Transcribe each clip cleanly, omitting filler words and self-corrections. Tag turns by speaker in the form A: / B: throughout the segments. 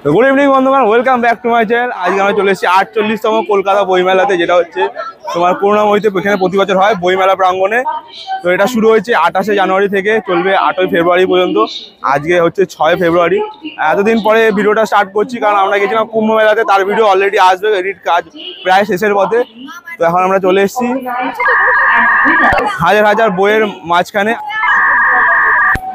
A: তো good evening বন্ধুগণ, welcome back to my channel. আজকে আমরা চলে এসেছি 48তম কলকাতা বইমেলাতে, যেটা হচ্ছে তোমার করুণাময়ীতে এখানে প্রতি বছর হয় বইমেলা প্রাঙ্গণে। তো এটা শুরু হয়েছে 28শে জানুয়ারি থেকে, চলবে 8ই ফেব্রুয়ারি পর্যন্ত। আজকে হচ্ছে 6 ফেব্রুয়ারি। এতদিন পরে ভিডিওটা স্টার্ট করছি কারণ আমরা গেছিলাম কুম্ভ মেলাতে, তার ভিডিও অলরেডি আসবে, এডিট কাজ প্রায় শেষের পথে। তো এখন আমরা চলে এসেছি হাজার হাজার বইয়ের মাঝখানে।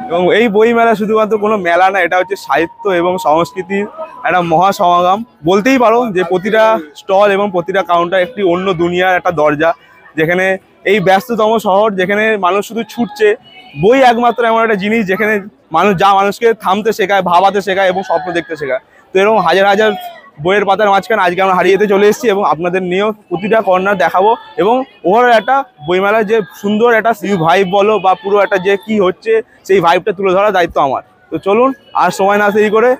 A: এবং এই বই মেলা শুধুমাত্র কোনো মেলা না, এটা হচ্ছে সাহিত্য এবং সংস্কৃতির একটা মহা সমাগম বলতেই পারো। যে প্রতিটা স্টল এবং প্রতিটা কাউন্টার একটি অন্য দুনিয়ার একটা দরজা, যেখানে এই ব্যস্ততম শহর, যেখানে মানুষ শুধু ছুটছে, বই একমাত্র এমন একটা জিনিস যেখানে মানুষকে থামতে শেখায়, ভাবাতে শেখায় এবং স্বপ্ন দেখতে শেখায়। তো এরকম হাজার হাজার বইয়ের পাতার মাঝখানে আজকে আমরা হারিয়ে যেতে চলে এসেছি এবং আপনাদের নিয়েও প্রতিটা কর্নার দেখাবো। এবং ওভারঅল একটা বইমেলার যে সুন্দর একটা ভাইব বলো বা পুরো একটা যে কি হচ্ছে সেই ভাইবটা তুলে ধরার দায়িত্ব আমার। তো চলুন আর সময় না দেরি করে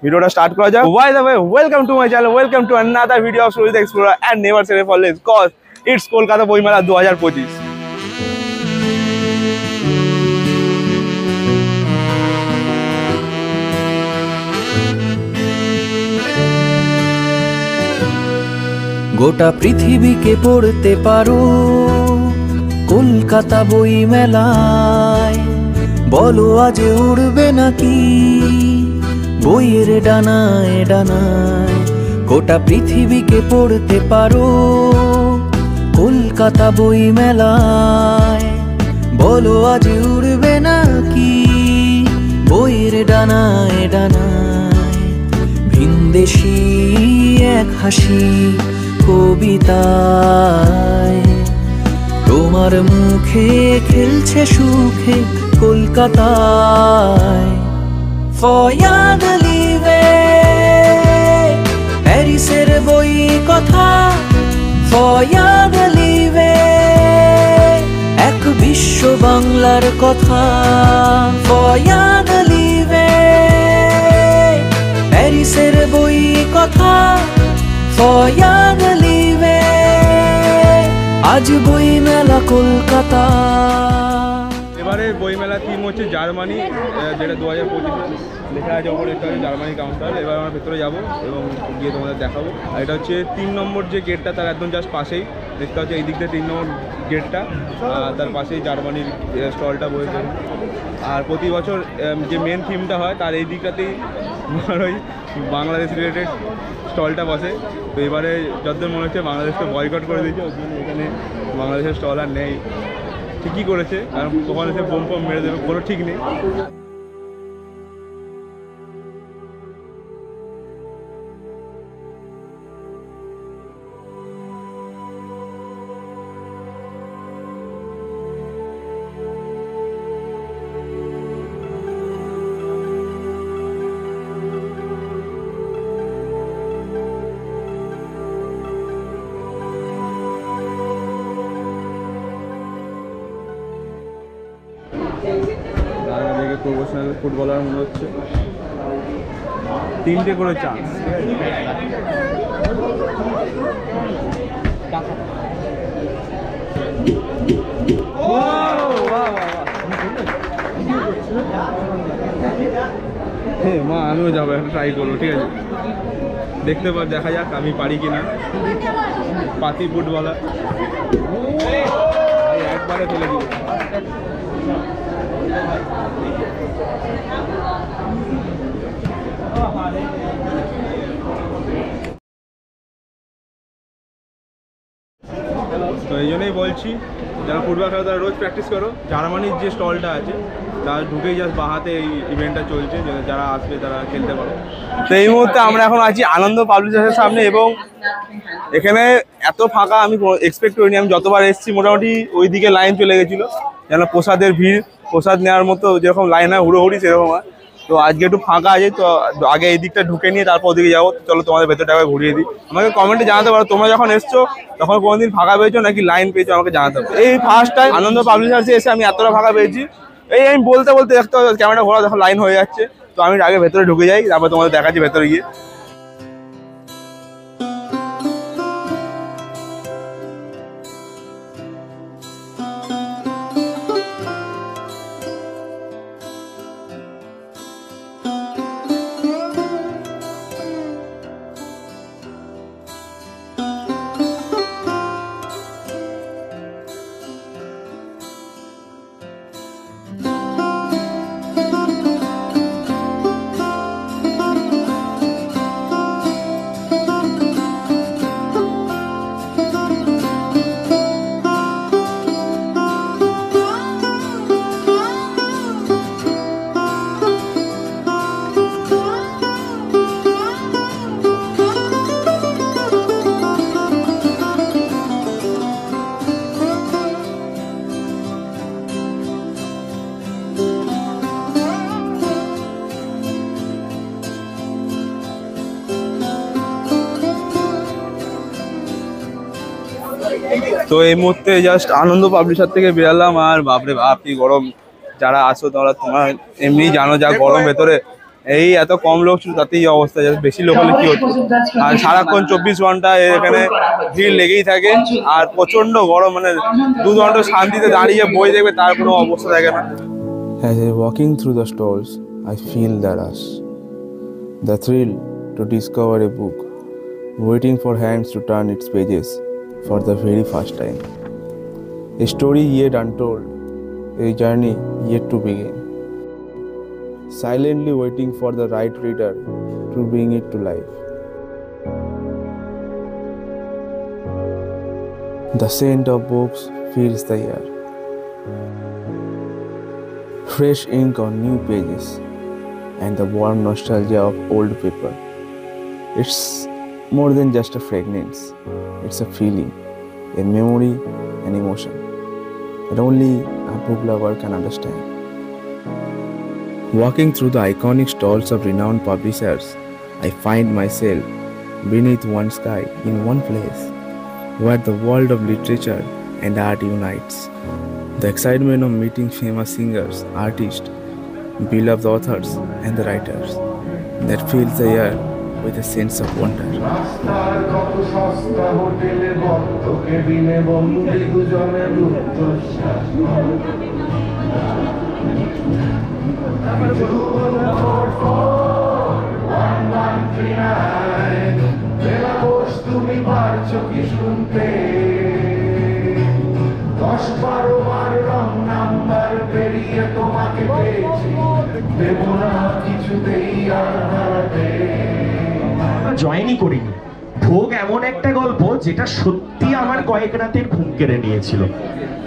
A: ভিডিওটা স্টার্ট করা যাক। By the way, welcome to my channel, welcome to another video of Sujit Explorer and never settle for less, cause it's Kolkata Boimela 2025।
B: গোটা পৃথিবীকে পড়তে পারো কলকাতা বই মেলায়, বলো আজ উড়বে নাকি বইয়ের ডানায় ডানায়। গোটা পৃথিবীকে পড়তে পারো কলকাতা বই মেলায়, বলো আজ উড়বে নাকি বইয়ের ডানায় ডানায়। ভিনদেশি এক হাসি কবিতায় তোমার মুখে খেলছে সুখে কলকাতায়। ফয়াদ লিবে প্যারিসের বই কথা, ফয়াদ লিবে এক বিশ্ব বাংলার কথা। ফয়াদ লিবে প্যারিসের বই কথা, ফয়াদ লিবে আজ বই মেলা কলকাতা।
A: এবারে বইমেলা থিম হচ্ছে জার্মানি, যেটা 2025 লেখা আছে ওপরে, এটা হচ্ছে জার্মানি কাউন্টার। এবার আমরা ভেতরে যাবো এবং গিয়ে তোমাদের দেখাবো। আর এটা হচ্ছে 3 নম্বর যে গেটটা, তার একদম জাস্ট পাশেই দেখতে হচ্ছে, এই দিক দিয়ে 3 নম্বর গেটটা, তার পাশেই জার্মানির স্টলটা বইছে। আর প্রতি বছর যে মেন থিমটা হয় তার এই দিকটাতেই ওই বাংলাদেশ রিলেটেড স্টলটা বসে। তো এবারে যতদূর মনে হচ্ছে বাংলাদেশকে বয়কট করে দিয়েছে, ওই জন্য এখানে বাংলাদেশের স্টল আর নেই। ঠিকই করেছে, কারণ কখন এসে বোম ফোম মেরে দেবে কোনো ঠিক নেই। দেখে প্রফেশনাল ফুটবলার মনে হচ্ছে। 3টে করে চান্স। হ্যাঁ মা, আমিও যাবো, একটা ট্রাই করবো, ঠিক আছে? দেখা যাক আমি পারি কিনা। পাতি ফুটবলার একবারে ফেলে দিব। তো এই জন্যই বলছি, যারা ফুটবল খেলো তারা রোজ প্র্যাকটিস করো। জার্মানির যে স্টলটা আছে তার ঢুকেই জাস্ট বাহাতে এই ইভেন্টটা চলছে, যারা আসবে তারা খেলতে পারো। তো এই মুহূর্তে আমরা এখন আছি আনন্দ পাবলিশার্সের সামনে, এবং এখানে এত ফাঁকা আমি এক্সপেক্ট করিনি। আমি যতবার এসেছি মোটামুটি ওই দিকে লাইন চলে গেছিলো, যেন প্রসাদের ভিড়, প্রসাদ নেওয়ার মতো যেরকম লাইন হয় হুড়োহুড়ি সেরকম হয়। তো আজকে একটু ফাঁকা আছে, তো আগে এই দিকটা ঢুকে নিয়ে তারপর ওদিকে যাবো। চলো তোমাদের ভেতরটা ঘুরিয়ে দিই। আমাকে কমেন্টে জানাতে পারো তোমরা যখন এসছো তখন কোনোদিন ফাঁকা পেয়েছো নাকি লাইন পেয়েছো, আমাকে জানাতে পারো। এই ফার্স্ট টাইম আনন্দ পাবলিশার্সে এসে আমি এতটা ফাঁকা পেয়েছি। আমি বলতে বলতে দেখতে ক্যামেরা ঘোরা, দেখো লাইন হয়ে যাচ্ছে। তো আমি আগে ভেতরে ঢুকে যাই, তারপর তোমাদের দেখাচ্ছি ভেতরে গিয়ে। তো এই মুহূর্তে জাস্ট আনন্দ পাবলিশার থেকে বেরালাম, আর বাপরে বাপ কি গরম। যারা আসো তোমরা এমনি জানো যা গরম ভেতরে, এই এত কম লোক ছিল তাতেই অবস্থা, বেশি লোক হলে কি হচ্ছে। আর সারাক্ষণ 24 ঘন্টা এখানে ভিড় লেগেই থাকে, আর প্রচন্ড গরম, মানে 2 ঘন্টা শান্তিতে দাঁড়িয়ে বই দেখবে তার কোনো অবস্থা থাকে না।
C: As I walking through the stalls, I feel the rush, the thrill to discover a book, waiting for hands to turn its pages for the very first time. A story yet untold, a journey yet to begin. Silently waiting for the right reader to bring it to life. The scent of books fills the air. Fresh ink on new pages and the warm nostalgia of old paper. It's more than just a fragrance. It's a feeling, a memory, an emotion that only a book lover can understand. Walking through the iconic stalls of renowned publishers, I find myself beneath one sky in one place where the world of literature and art unites. The excitement of meeting famous singers, artists, beloved authors and the writers that fills the air with a sense of wonder.
D: জয়েনই করিনি। ভোগ এমন একটা গল্প যেটা সত্যি আমার কয়েক রাতের ঘুম কেড়ে নিয়েছিল,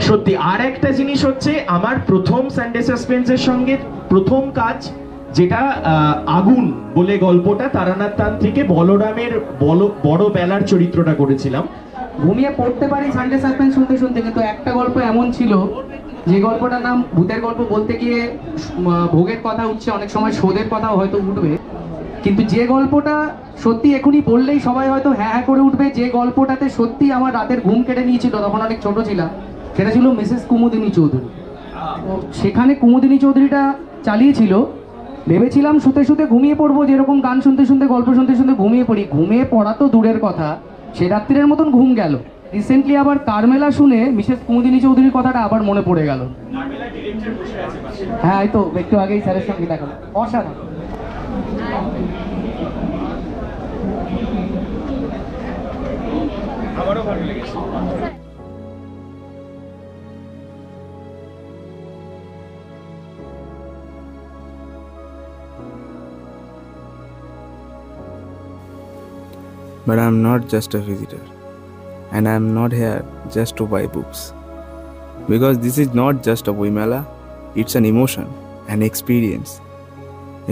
D: সত্যি। আর একটা জিনিস হচ্ছে, আমার প্রথম সানডে সাসপেন্সের সঙ্গে প্রথম কাজ, যেটা আগুন বলে গল্পটা তারানাথ তান্ত্রিকে বলরামের বড় বেলার চরিত্রটা করেছিলাম।
E: ঘুমিয়ে পড়তে পারি সানডে সাসপেন্স শুনতে শুনতে, কিন্তু একটা গল্প এমন ছিল যে গল্পটার নাম ভূতের গল্প। বলতে গিয়ে ভোগের কথা উঠছে, অনেক সময় শোধের কথাও হয়তো উঠবে, কিন্তু যে গল্পটা সত্যি এখনই বললেই সবাই হয়তো হ্যাঁ হ্যাঁ করে উঠবে, যে গল্পটাতে সত্যি আমার রাতের ঘুম কেটে নিয়েছিল, তখন অনেক ছোট ছিলাম, সেটা ছিল মিসেস কুমুদিনী চৌধুরী। সেখানে কুমুদিনী চৌধুরীটা চালিয়েছিল, ভেবেছিলাম শুতে শুতে ঘুমিয়ে পড়বো, যেরকম গান শুনতে শুনতে গল্প শুনতে শুনতে ঘুমিয়ে পড়ি। ঘুমিয়ে পড়া তো দূরের কথা, সে রাত্রির মতন ঘুম গেল। রিসেন্টলি আবার কারমেলা শুনে মিসেস কুমুদিনী চৌধুরীর কথাটা আবার মনে পড়ে গেল। হ্যাঁ, এই তো একটু আগেই স্যারের সঙ্গে দেখা, অসাধারণ।
A: আমারও ভালো লেগেছে।
C: But I am not just a visitor, and I am not here just to buy books. Because this is not just a Boimela, it's an emotion, an experience,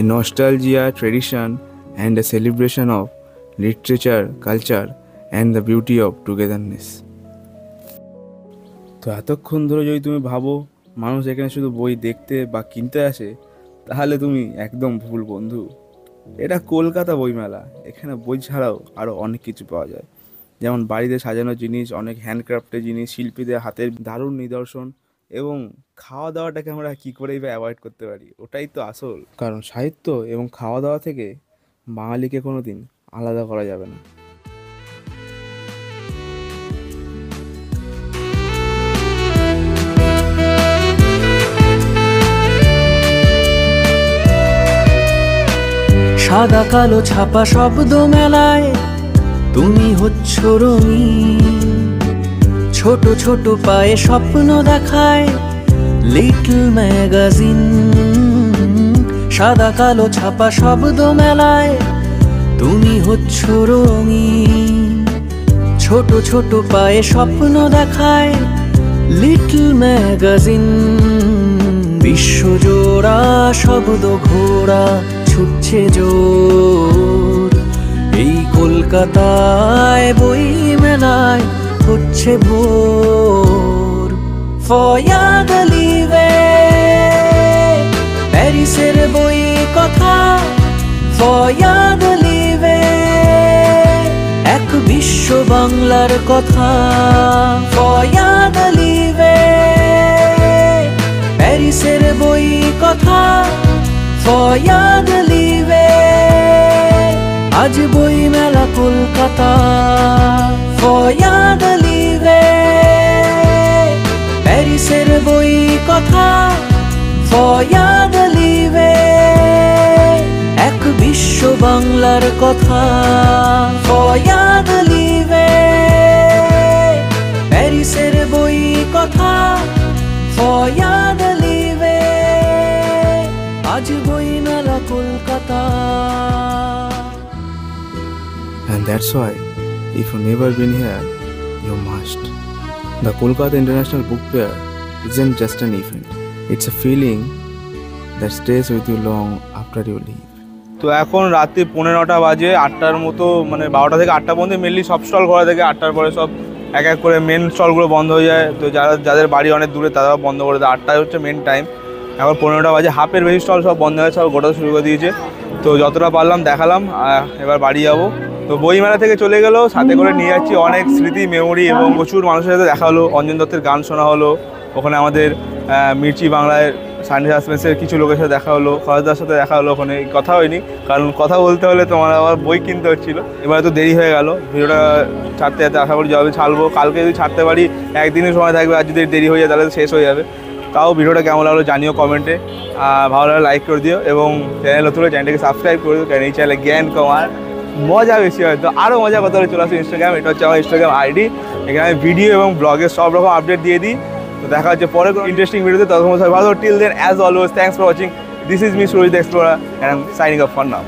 C: a nostalgia, tradition, and a celebration of literature, culture, and the beauty of togetherness. তো এতক্ষণ ধরে যদি তুমি ভাবো মানুষ এখানে শুধু বই দেখতে বা কিনতে আসে, তাহলে তুমি একদম ভুল বন্ধু। এটা কলকাতা বইমেলা, এখানে বই ছাড়াও আরও অনেক কিছু পাওয়া যায়, যেমন বাড়িতে সাজানো জিনিস, অনেক হ্যান্ডক্রাফটের জিনিস, শিল্পীদের হাতের দারুণ নিদর্শন, এবং খাওয়া দাওয়াটাকে আমরা কী করেই বা অ্যাভয়েড করতে পারি, ওটাই তো আসল। কারণ সাহিত্য এবং খাওয়া দাওয়া থেকে বাঙালিকে কোনো দিন আলাদা করা যাবে না।
B: সাদা কালো ছাপা শব্দ মেলায় তুমি হচ্ছ রঙিন, ছোট ছোট পায়ে স্বপ্ন দেখায় লিটল ম্যাগাজিন। সাদা কালো ছাপা শব্দ মেলায় তুমি হচ্ছ রঙিন, ছোট ছোট পায়ে স্বপ্ন দেখায় লিটল ম্যাগাজিন। বিশ্বজোড়া শব্দ ঘোড়া ছুটছে জোর, এই কলকাতায় বই মেলায় হচ্ছে ভোর। ফয়াদলিবে প্যারিসের বই কথা, ফয়াদলিবে এক বিশ্ব বাংলার কথা ফয়াদ লিবে, প্যারিসের বই কথা ফয়াদ লিবে, আজ বই মেলা কলকাতা ফয়াদ লিবে, প্যারিসের বই কথা ফয়াদ লিবে, এক বিশ্ব বাংলার কথা ফয়াদ লিবে, প্যারিসের বই কথা ফয়াদ লিবে, আজ বই মেলা Kolkata.
C: And that's why, if you've never been here, you must. The Kolkata International Book Fair isn't just an event. It's a feeling that stays with you long after you leave.
A: তো এখন রাত্রি 9:30 বাজে, 8টার মতো মানে 12টা থেকে 8টা পর্যন্ত মেনলি সব stall খোলা থাকে। 8টার পরে সব এক এক করে মেন স্টলগুলো বন্ধ হয়ে যায়। তো যাদের বাড়ি অনেক দূরে তারাও বন্ধ করে দেয়। 8টায় হচ্ছে মেন টাইম। এখন 15টা বাজে, হাফের বেশি স্টল সব বন্ধ হয়ে সব গোটা শুরু করে দিয়েছে। তো যতটা পারলাম দেখালাম, এবার বাড়ি যাবো। তো বইমেলা থেকে চলে গেলেও সাথে করে নিয়ে যাচ্ছি অনেক স্মৃতি, মেমোরি এবং প্রচুর মানুষের সাথে দেখা হলো। অঞ্জন দত্তের গান শোনা হলো, ওখানে আমাদের মির্চি বাংলায় সানডে সাসপেন্সের কিছু লোকের সাথে দেখা হলো, খরচদার সাথে দেখা হলো। ওখানে কথা হয়নি, কারণ কথা বলতে হলে তোমার আবার বই কিনতে হচ্ছিলো। এবার তো দেরি হয়ে গেল, ভিডিওটা ছাড়তে যেতে আশা করি যবে ছাড়বো। কালকে যদি ছাড়তে পারি একদিনের সময় থাকবে, আর যদি দেরি হয়ে যায় তাহলে শেষ হয়ে যাবে। তাও ভিডিওটা কেমন লাগলো জানিও কমেন্টে, ভালো লাগলে লাইক করে দিও এবং চ্যানেল নতুন হলে চ্যানেলটাকে সাবস্ক্রাইব করে দিও, কারণ এই চ্যানেলে জ্ঞান কমার মজা বেশি হয়। তো আরও মজা কথা হলে চলে আসো ইনস্টাগ্রাম, এটা হচ্ছে আমার ইনস্টাগ্রাম আইডি। এখানে আমি ভিডিও এবং ব্লগের সব রকম আপডেট দিয়ে দিই। তো দেখা হচ্ছে পরে কোনো ইন্টারেস্টিং ভিডিওতে, তখন সবাই ভালো। Till then, as always, thanks for watching. This is me Surajit Explorer, and I am signing off for now.